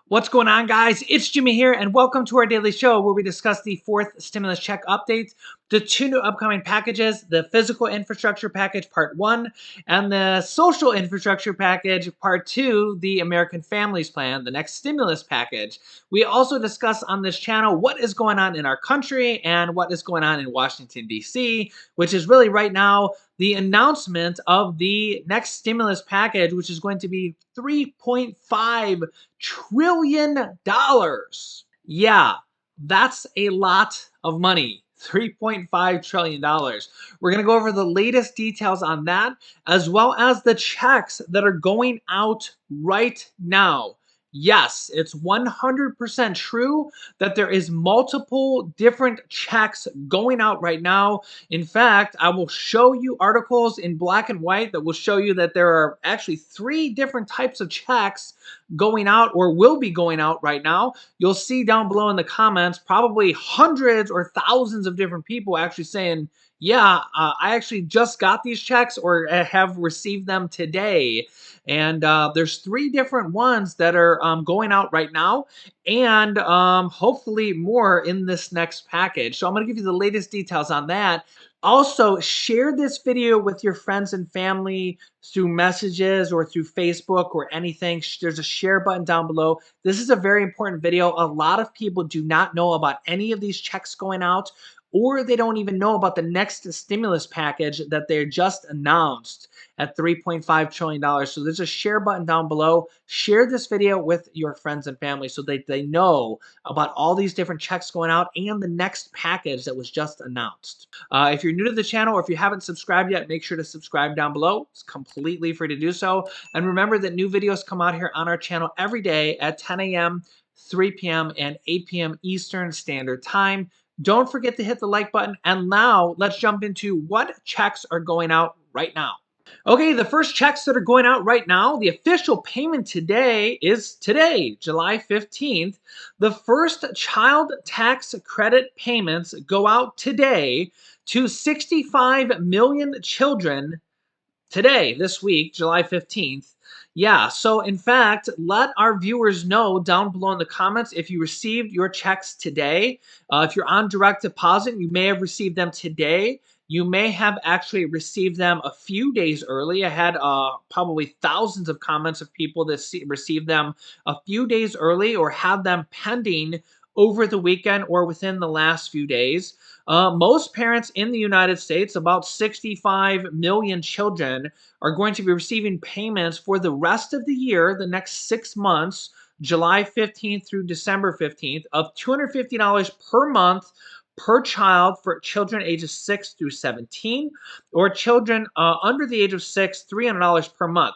What's going on, guys? It's Jimmy here, and welcome to our daily show where we discuss the fourth stimulus check updates, the two new upcoming packages, the physical infrastructure package part 1, and the social infrastructure package part 2, the American Families Plan, the next stimulus package. We also discuss on this channel what is going on in our country and what is going on in Washington, D.C., which is really right now the announcement of the next stimulus package, which is going to be $3.5 trillion. Yeah, that's a lot of money. $3.5 trillion. We're going to go over the latest details on that, as well as the checks that are going out right now. Yes, it's 100% true that there is multiple different checks going out right now. In fact, I will show you articles in black and white that will show you that there are actually 3 different types of checks going out or will be going out right now. You'll see down below in the comments probably hundreds or thousands of different people actually saying, yeah, I actually just got these checks or have received them today. And there's 3 different ones that are going out right now, and hopefully more in this next package. So I'm going to give you the latest details on that. Also, share this video with your friends and family through messages or through Facebook or anything. There's a share button down below. This is a very important video. A lot of people do not know about any of these checks going out, or they don't even know about the next stimulus package that they just announced at $3.5 trillion. So there's a share button down below. Share this video with your friends and family so they know about all these different checks going out and the next package that was just announced. If you're new to the channel or if you haven't subscribed yet, make sure to subscribe down below. It's completely free to do so. And remember that new videos come out here on our channel every day at 10 a.m., 3 p.m., and 8 p.m. Eastern Standard Time. Don't forget to hit the like button. And now let's jump into what checks are going out right now. Okay, the first checks that are going out right now, the official payment today is today, July 15th. The first child tax credit payments go out today to 65 million children today, this week, July 15th. Yeah, so in fact, let our viewers know down below in the comments if you received your checks today. If you're on direct deposit, you may have received them today. You may have actually received them a few days early. I had probably thousands of comments of people that received them a few days early or had them pending over the weekend or within the last few days. Most parents in the United States, about 65 million children, are going to be receiving payments for the rest of the year, the next 6 months, July 15th through December 15th, of $250 per month per child for children ages 6 through 17, or children under the age of 6, $300 per month.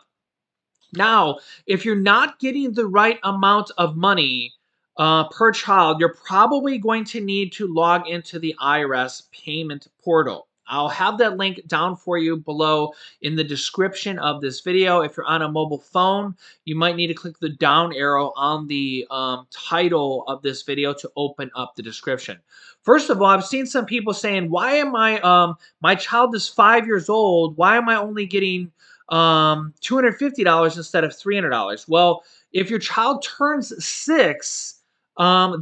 Now, if you're not getting the right amount of money per child, you're probably going to need to log into the IRS payment portal. I'll have that link down for you below in the description of this video. If you're on a mobile phone, you might need to click the down arrow on the title of this video to open up the description. First of all, I've seen some people saying, why am I, my child is 5 years old, why am I only getting $250 instead of $300? Well, if your child turns 6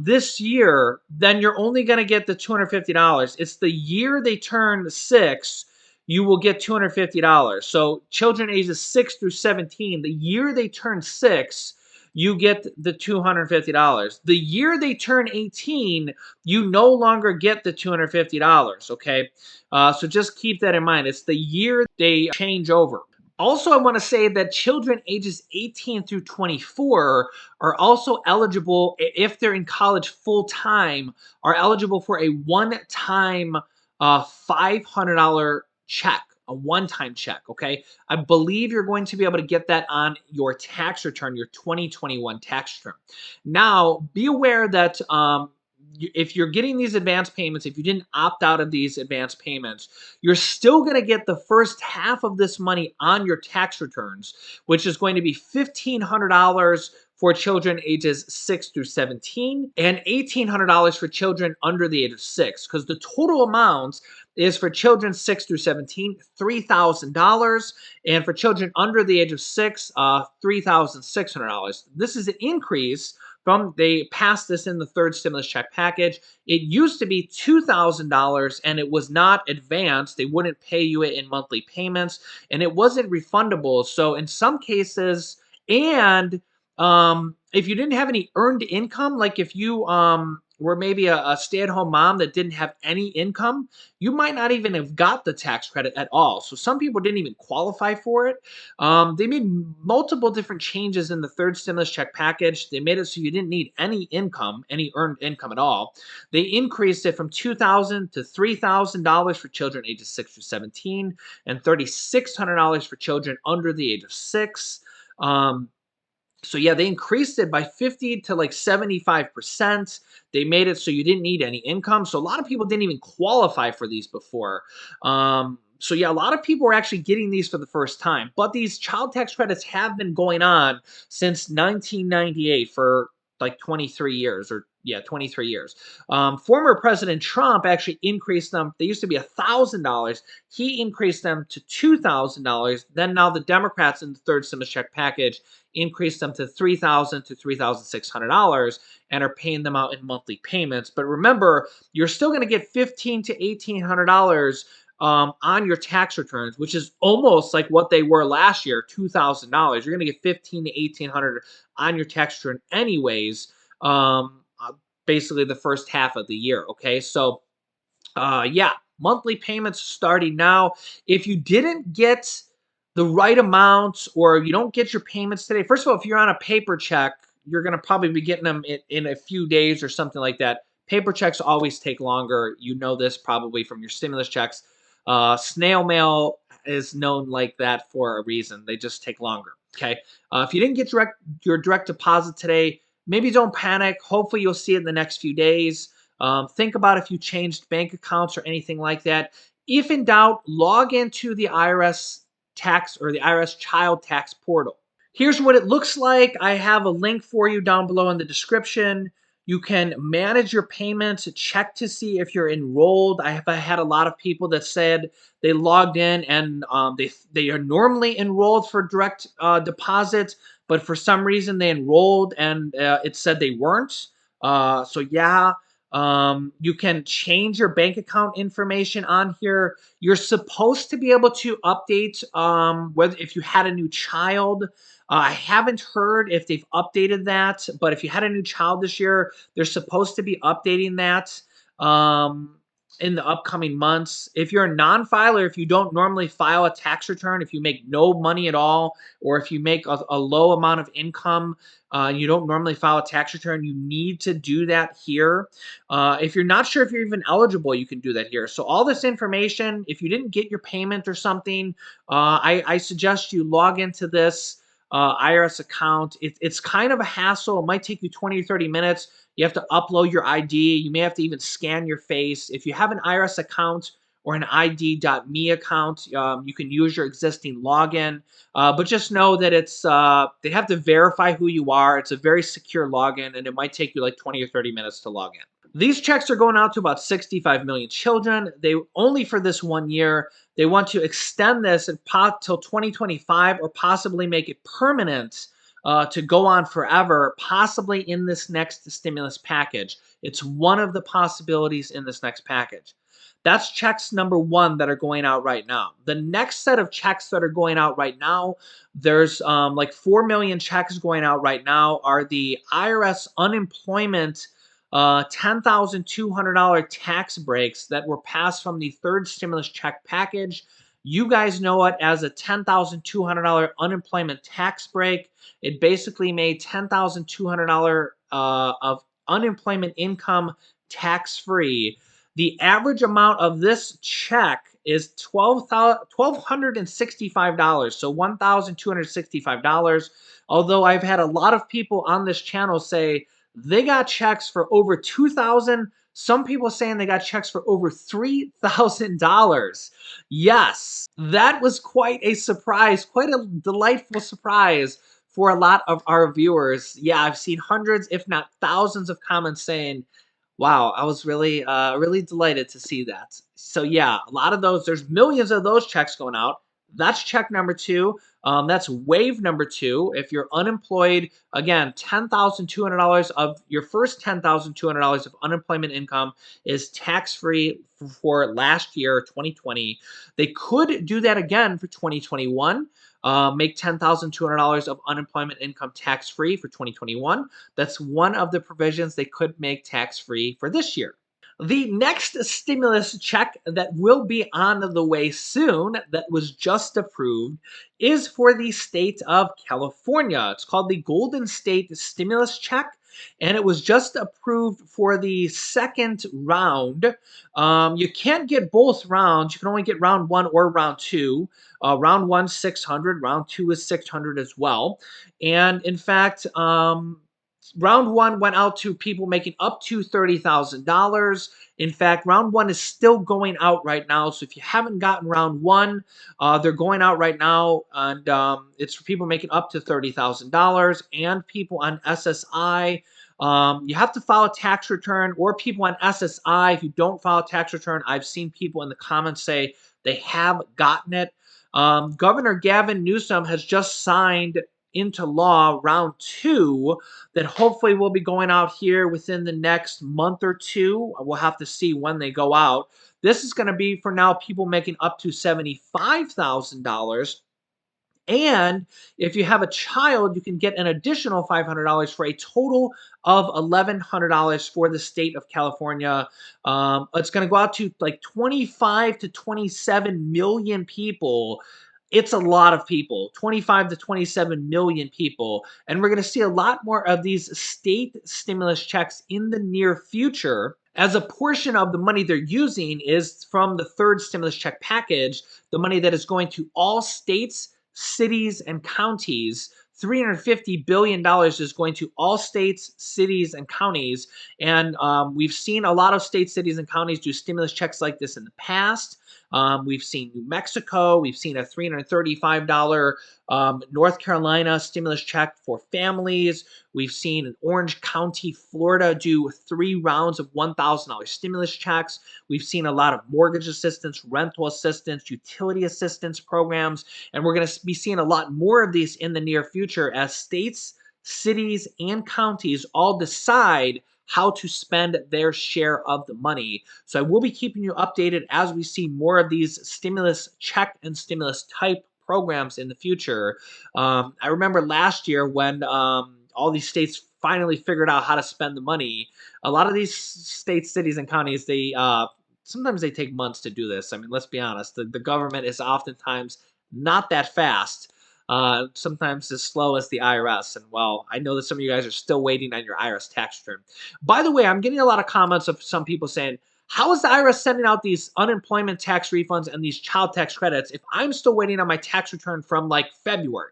this year, then you're only going to get the $250. It's the year they turn 6, you will get $250. So children ages 6 through 17, the year they turn 6, you get the $250. The year they turn 18, you no longer get the $250, okay? So just keep that in mind. It's the year they change over. Also, I want to say that children ages 18 through 24 are also eligible, if they're in college full-time, are eligible for a one-time $500 check, a one-time check, okay? I believe you're going to be able to get that on your tax return, your 2021 tax return. Now, be aware that if you're getting these advance payments, if you didn't opt out of these advance payments, you're still going to get the first half of this money on your tax returns, which is going to be $1,500 for children ages 6 through 17 and $1,800 for children under the age of 6, because the total amount is for children 6 through 17, $3,000, and for children under the age of 6, $3,600. This is an increase they passed this in the third stimulus check package. It used to be $2,000 and it was not advanced. They wouldn't pay you it in monthly payments and it wasn't refundable. So in some cases, and if you didn't have any earned income, like if you were maybe a stay-at-home mom that didn't have any income, you might not even have got the tax credit at all. So some people didn't even qualify for it. They made multiple different changes in the third stimulus check package. They made it so you didn't need any income, any earned income at all. They increased it from $2,000 to $3,000 for children ages 6 to 17 and $3,600 for children under the age of 6. So yeah, they increased it by 50 to like 75%. They made it so you didn't need any income. So a lot of people didn't even qualify for these before. So yeah, a lot of people are actually getting these for the first time. But these child tax credits have been going on since 1998 for like 23 years, or yeah, 23 years. Former President Trump actually increased them. They used to be $1,000. He increased them to $2,000. Then now the Democrats in the third stimulus check package increased them to $3,000 to $3,600 and are paying them out in monthly payments. But remember, you're still going to get $1,500 to $1,800 on your tax returns, which is almost like what they were last year, $2,000. You're going to get $1,500 to $1,800 on your tax return, anyways. Basically, the first half of the year. Okay, so yeah, monthly payments starting now. If you didn't get the right amount or you don't get your payments today, first of all, if you're on a paper check, you're going to probably be getting them in a few days or something like that. Paper checks always take longer. You know this probably from your stimulus checks. Snail mail is known like that for a reason. They just take longer. Okay. If you didn't get your direct deposit today, maybe don't panic. Hopefully, you'll see it in the next few days. Think about if you changed bank accounts or anything like that. If in doubt, log into the IRS tax or the IRS child tax portal. Here's what it looks like. I have a link for you down below in the description. You can manage your payments, check to see if you're enrolled. I have had a lot of people that said they logged in and they are normally enrolled for direct deposits, but for some reason they enrolled and it said they weren't. So yeah, you can change your bank account information on here. You're supposed to be able to update whether if you had a new child. I haven't heard if they've updated that, but if you had a new child this year, they're supposed to be updating that in the upcoming months. If you're a non-filer, if you don't normally file a tax return, if you make no money at all, or if you make a low amount of income, you don't normally file a tax return, you need to do that here. If you're not sure if you're even eligible, you can do that here. So all this information, if you didn't get your payment or something, I suggest you log into this IRS account. It's kind of a hassle. It might take you 20 or 30 minutes. You have to upload your ID. You may have to even scan your face. If you have an IRS account or an ID.me account, you can use your existing login. But just know that it's they have to verify who you are. It's a very secure login, and it might take you like 20 or 30 minutes to log in. These checks are going out to about 65 million children. They only for this 1 year. They want to extend this until 2025 or possibly make it permanent to go on forever, possibly in this next stimulus package. It's one of the possibilities in this next package. That's checks number one that are going out right now. The next set of checks that are going out right now, there's like 4 million checks going out right now, are the IRS unemployment $10,200 tax breaks that were passed from the third stimulus check package. You guys know it as a $10,200 unemployment tax break. It basically made $10,200 of unemployment income tax free. The average amount of this check is $1,265, so $1,265. Although I've had a lot of people on this channel say they got checks for over $2,000. Some people saying they got checks for over $3,000. Yes, that was quite a surprise, quite a delightful surprise for a lot of our viewers. Yeah, I've seen hundreds, if not thousands, of comments saying, wow, I was really delighted to see that. So yeah, a lot of those, there's millions of those checks going out. That's check number two. That's wave number two. If you're unemployed, again, $10,200 of your first $10,200 of unemployment income is tax free for last year, 2020. They could do that again for 2021. Make $10,200 of unemployment income tax free for 2021. That's one of the provisions they could make tax free for this year. The next stimulus check that will be on the way soon, that was just approved, is for the state of California. It's called the Golden State Stimulus Check, and it was just approved for the second round. You can't get both rounds. You can only get round one or round two. Round one, 600. Round two is 600 as well. And in fact, round one went out to people making up to $30,000. In fact, round one is still going out right now. So if you haven't gotten round one, they're going out right now. And it's for people making up to $30,000 and people on SSI. You have to file a tax return, or people on SSI. If you don't file a tax return, I've seen people in the comments say they have gotten it. Governor Gavin Newsom has just signed into law round two that hopefully will be going out here within the next month or two. We'll have to see when they go out. This is going to be for now people making up to $75,000. And if you have a child, you can get an additional $500 for a total of $1,100 for the state of California. It's going to go out to like 25 to 27 million people. It's a lot of people, 25 to 27 million people. And we're going to see a lot more of these state stimulus checks in the near future, as a portion of the money they're using is from the third stimulus check package, the money that is going to all states, cities, and counties. $350 billion is going to all states, cities, and counties. And we've seen a lot of states, cities, and counties do stimulus checks like this in the past. We've seen New Mexico. We've seen a $335 North Carolina stimulus check for families. We've seen in Orange County, Florida, do 3 rounds of $1,000 stimulus checks. We've seen a lot of mortgage assistance, rental assistance, utility assistance programs, and we're going to be seeing a lot more of these in the near future as states, cities, and counties all decide how to spend their share of the money. So I will be keeping you updated as we see more of these stimulus check and stimulus type programs in the future. I remember last year when all these states finally figured out how to spend the money. A lot of these states, cities, and counties, they sometimes they take months to do this. I mean, let's be honest. The government is oftentimes not that fast. Sometimes as slow as the IRS. And well, I know that some of you guys are still waiting on your IRS tax return. By the way, I'm getting a lot of comments of some people saying, how is the IRS sending out these unemployment tax refunds and these child tax credits if I'm still waiting on my tax return from like February?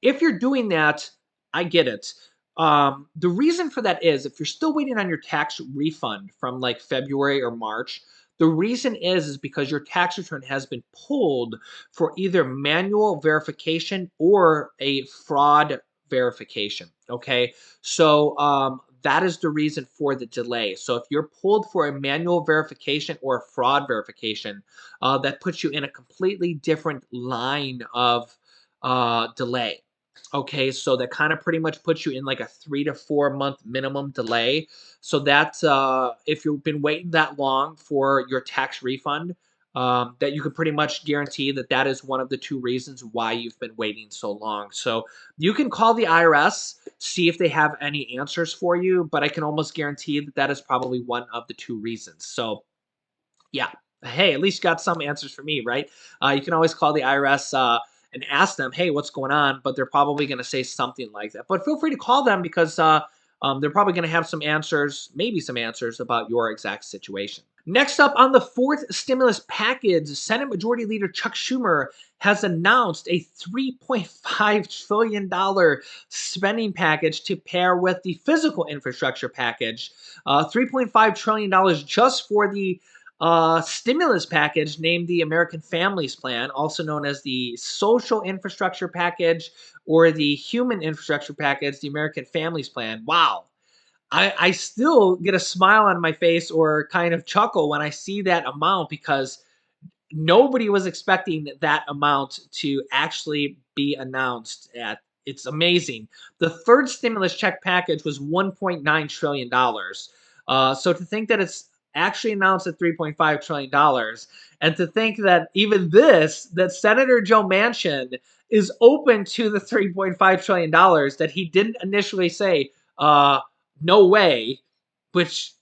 If you're doing that, I get it. The reason for that is if you're still waiting on your tax refund from like February or March, the reason is because your tax return has been pulled for either manual verification or a fraud verification. Okay, so that is the reason for the delay. So if you're pulled for a manual verification or a fraud verification, that puts you in a completely different line of delay. Okay, so that kind of pretty much puts you in like a 3 to 4 month minimum delay. So that if you've been waiting that long for your tax refund, that you can pretty much guarantee that that is one of the 2 reasons why you've been waiting so long. So you can call the IRS, see if they have any answers for you, but I can almost guarantee that that is probably one of the 2 reasons. So yeah. Hey, at least you got some answers for me, right? You can always call the IRS and ask them, hey, what's going on? But they're probably going to say something like that. But feel free to call them because they're probably going to have some answers, maybe some answers about your exact situation. Next up on the 4th stimulus package, Senate Majority Leader Chuck Schumer has announced a $3.5 trillion spending package to pair with the physical infrastructure package. $3.5 trillion just for the stimulus package named the American Families Plan, also known as the Social Infrastructure Package or the Human Infrastructure Package, the American Families Plan. Wow. I still get a smile on my face or kind of chuckle when I see that amount because nobody was expecting that amount to actually be announced at. It's amazing. The third stimulus check package was $1.9 trillion. So to think that it's actually announced at $3.5 trillion and to think that even this, that Senator Joe Manchin is open to the $3.5 trillion that he didn't initially say, no way, which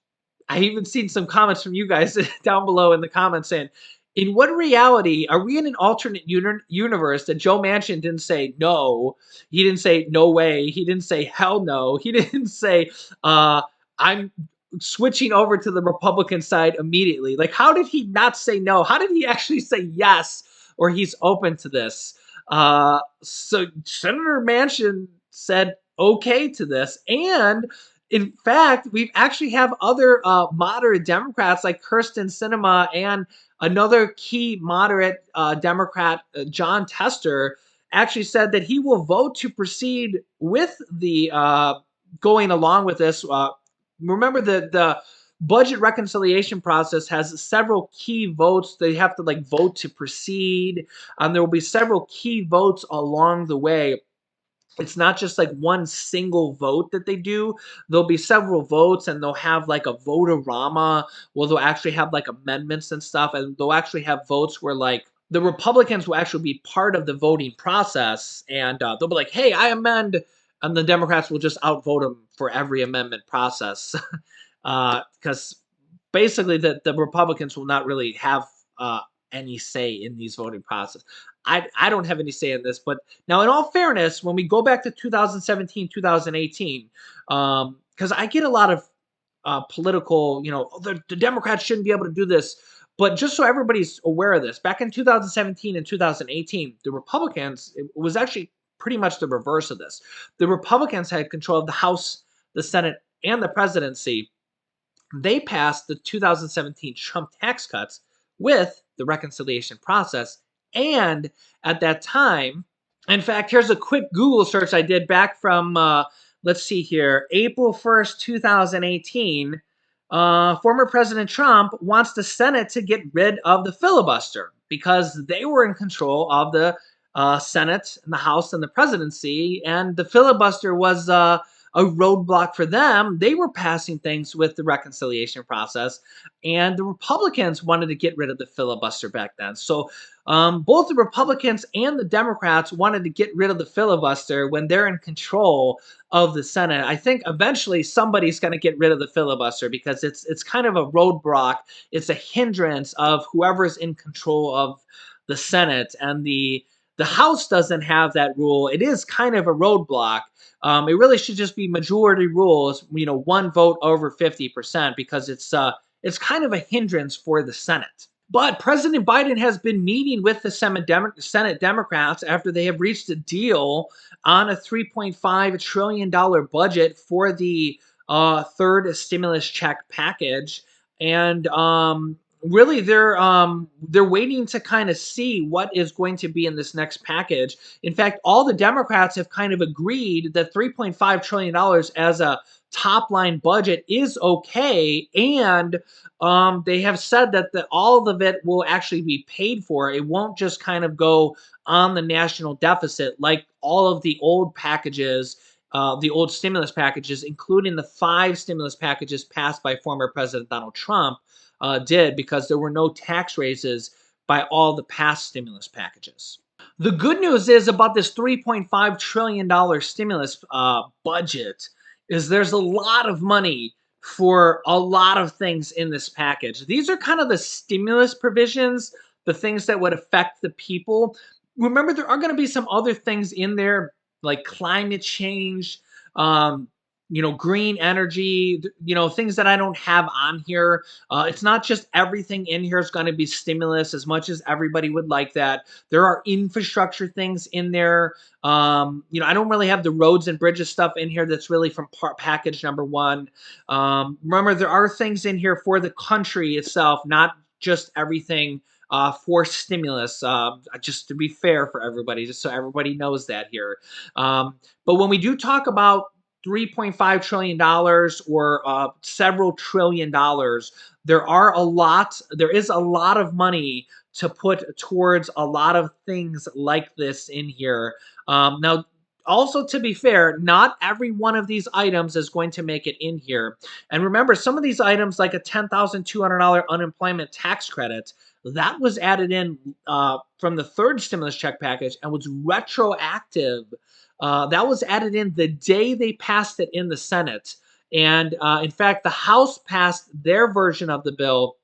I even seen some comments from you guys down below in the comments saying, in what reality are we in an alternate universe that Joe Manchin didn't say no? He didn't say no way. He didn't say hell no. He didn't say I'm switching over to the Republican side immediately. Like, how did he not say no? How did he actually say yes or he's open to this? So Senator Manchin said okay to this, and in fact, we actually have other moderate Democrats like Kirsten Sinema and another key moderate Democrat, John Tester, actually said that he will vote to proceed with the going along with this. Remember, the budget reconciliation process has several key votes. They have to like vote to proceed. There will be several key votes along the way. It's not just like one single vote that they do. There'll be several votes, and they'll have like a vote-a-rama where they'll actually have like amendments and stuff, and they'll actually have votes where like the Republicans will actually be part of the voting process, and they'll be like, "Hey, I amend," and the Democrats will just outvote them for every amendment process, because basically the Republicans will not really have any say in these voting process. I don't have any say in this, but now in all fairness, when we go back to 2017, 2018, because I get a lot of political, "Oh, the Democrats shouldn't be able to do this. But just so everybody's aware of this, back in 2017 and 2018, the Republicans, it was actually pretty much the reverse of this. The Republicans had control of the House, the Senate, and the presidency. They passed the 2017 Trump tax cuts with the reconciliation process. And at that time, in fact, here's a quick Google search I did back from, let's see here, April 1st, 2018. Former President Trump wants the Senate to get rid of the filibuster because they were in control of the Senate and the House and the presidency, and the filibuster was a roadblock for them. They were passing things with the reconciliation process, and the Republicans wanted to get rid of the filibuster back then. So both the Republicans and the Democrats wanted to get rid of the filibuster when they're in control of the Senate. I think eventually somebody's going to get rid of the filibuster because it's kind of a roadblock. It's a hindrance of whoever's in control of the Senate, and the House doesn't have that rule. It is kind of a roadblock. It really should just be majority rules, one vote over 50%, because it's kind of a hindrance for the Senate. But President Biden has been meeting with the Senate Democrats after they have reached a deal on a $3.5 trillion budget for the third stimulus check package. And really, they're waiting to kind of see what is going to be in this next package. In fact, all the Democrats have kind of agreed that $3.5 trillion as a top line budget is okay, and they have said that all of it will actually be paid for. It won't just kind of go on the national deficit like all of the old packages, the old stimulus packages, including the 5 stimulus packages passed by former President Donald Trump, did, because there were no tax raises by all the past stimulus packages. The good news is about this $3.5 trillion stimulus budget is there's a lot of money for a lot of things in this package. These are kind of the stimulus provisions, the things that would affect the people. Remember, there are going to be some other things in there like climate change, green energy, things that I don't have on here. It's not just everything in here is going to be stimulus as much as everybody would like that. There are infrastructure things in there. I don't really have the roads and bridges stuff in here that's really from package number 1. Remember, there are things in here for the country itself, not just everything for stimulus, just to be fair for everybody, just so everybody knows that here. But when we do talk about $3.5 trillion dollars or several trillion dollars. There is a lot of money to put towards a lot of things like this in here. Now, also to be fair, not every one of these items is going to make it in here. And remember, some of these items, like a $10,200 unemployment tax credit, that was added in from the third stimulus check package and was retroactive. That was added in the day they passed it in the Senate. And in fact, the House passed their version of the bill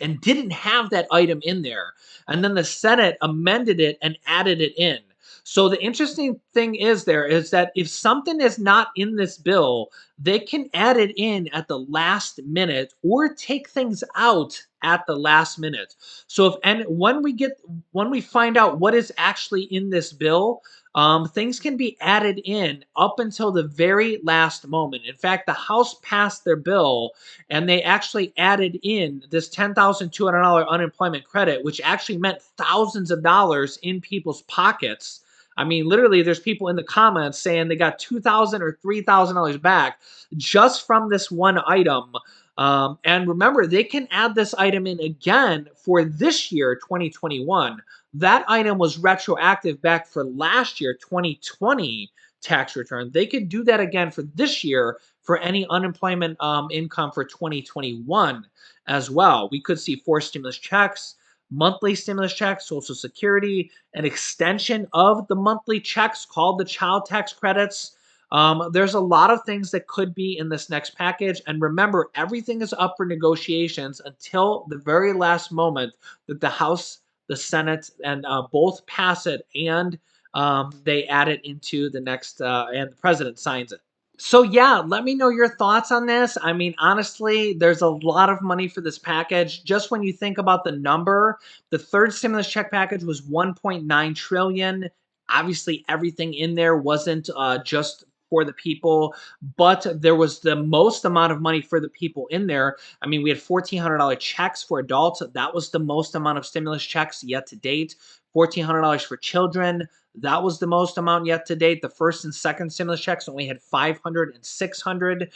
and didn't have that item in there. And then the Senate amended it and added it in. So the interesting thing is that if something is not in this bill, they can add it in at the last minute or take things out at the last minute. So if and when we find out what is actually in this bill, things can be added in up until the very last moment. In fact, the House passed their bill and they actually added in this $10,200 unemployment credit, which actually meant thousands of dollars in people's pockets. I mean, literally, there's people in the comments saying they got $2,000 or $3,000 back just from this one item. And remember, they can add this item in again for this year, 2021. That item was retroactive back for last year, 2020 tax return. They could do that again for this year for any unemployment income for 2021 as well. We could see 4 stimulus checks, monthly stimulus checks, Social Security, an extension of the monthly checks called the child tax credits. There's a lot of things that could be in this next package. And remember, everything is up for negotiations until the very last moment that the House, the Senate, and both pass it and they add it into the next, and the president signs it. So yeah, let me know your thoughts on this. I mean, honestly, there's a lot of money for this package. Just when you think about the number, the third stimulus check package was 1.9 trillion. Obviously, everything in there wasn't just for the people, but there was the most amount of money for the people in there. I mean, we had $1,400 checks for adults. That was the most amount of stimulus checks yet to date. $1,400 for children. That was the most amount yet to date. The first and second stimulus checks only had 500 and 600.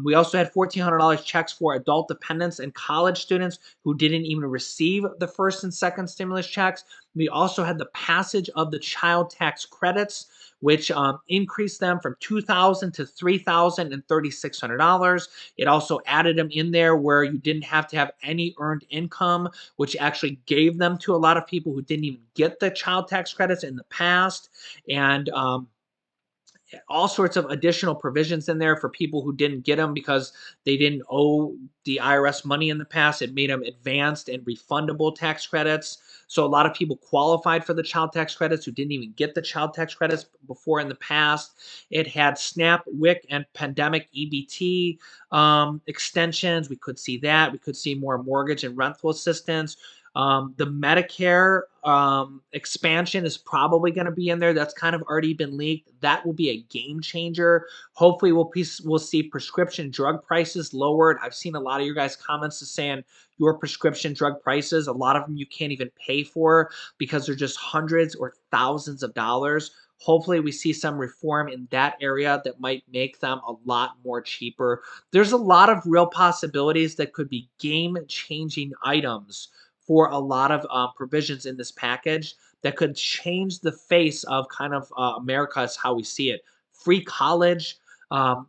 We also had $1,400 checks for adult dependents and college students who didn't even receive the first and second stimulus checks. We also had the passage of the child tax credits, which increased them from $2,000 to $3,000 and $3,600. It also added them in there where you didn't have to have any earned income, which actually gave them to a lot of people who didn't even get the child tax credits in the past. And all sorts of additional provisions in there for people who didn't get them because they didn't owe the IRS money in the past. It made them advanced and refundable tax credits. So a lot of people qualified for the child tax credits who didn't even get the child tax credits before in the past. It had SNAP, WIC, and pandemic EBT extensions. We could see that. We could see more mortgage and rental assistance. The Medicare expansion is probably going to be in there. That's kind of already been leaked. That will be a game changer. Hopefully, we'll see prescription drug prices lowered. I've seen a lot of your guys' comments saying your prescription drug prices, a lot of them you can't even pay for because they're just hundreds or thousands of dollars. Hopefully, we see some reform in that area that might make them a lot more cheaper. There's a lot of real possibilities that could be game-changing items for a lot of provisions in this package that could change the face of kind of America as how we see it. Free college, um,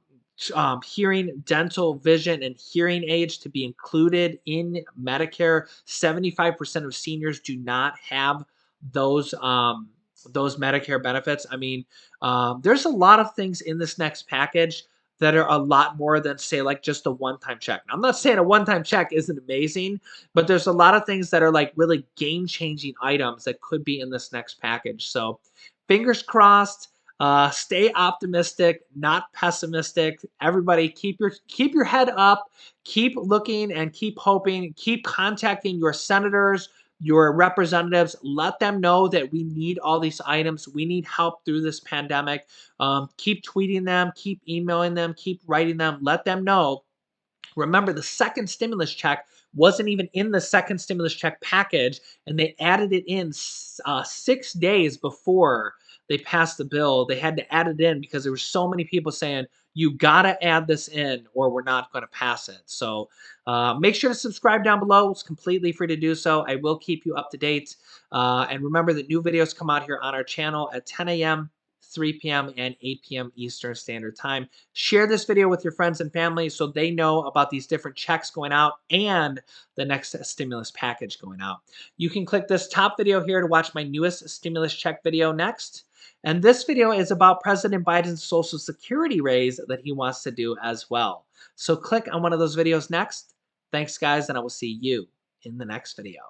hearing, dental, vision, and hearing aids to be included in Medicare. 75% of seniors do not have those those Medicare benefits. I mean, there's a lot of things in this next package that are a lot more than say like just a one-time check. Now, I'm not saying a one-time check isn't amazing, but there's a lot of things that are like really game-changing items that could be in this next package. So fingers crossed. Stay optimistic, not pessimistic. Everybody, keep your head up. Keep looking and keep hoping. Keep contacting your senators, your representatives. Let them know that we need all these items. We need help through this pandemic. Keep tweeting them, keep emailing them, keep writing them. Let them know. Remember, the second stimulus check wasn't even in the second stimulus check package, and they added it in 6 days before they passed the bill, they had to add it in because there were so many people saying, you gotta add this in or we're not going to pass it. So make sure to subscribe down below. It's completely free to do so. I will keep you up to date. And remember that new videos come out here on our channel at 10 a.m., 3 p.m., and 8 p.m. Eastern Standard Time. Share this video with your friends and family so they know about these different checks going out and the next stimulus package going out. You can click this top video here to watch my newest stimulus check video next. And this video is about President Biden's Social Security raise that he wants to do as well. So click on one of those videos next. Thanks, guys, and I will see you in the next video.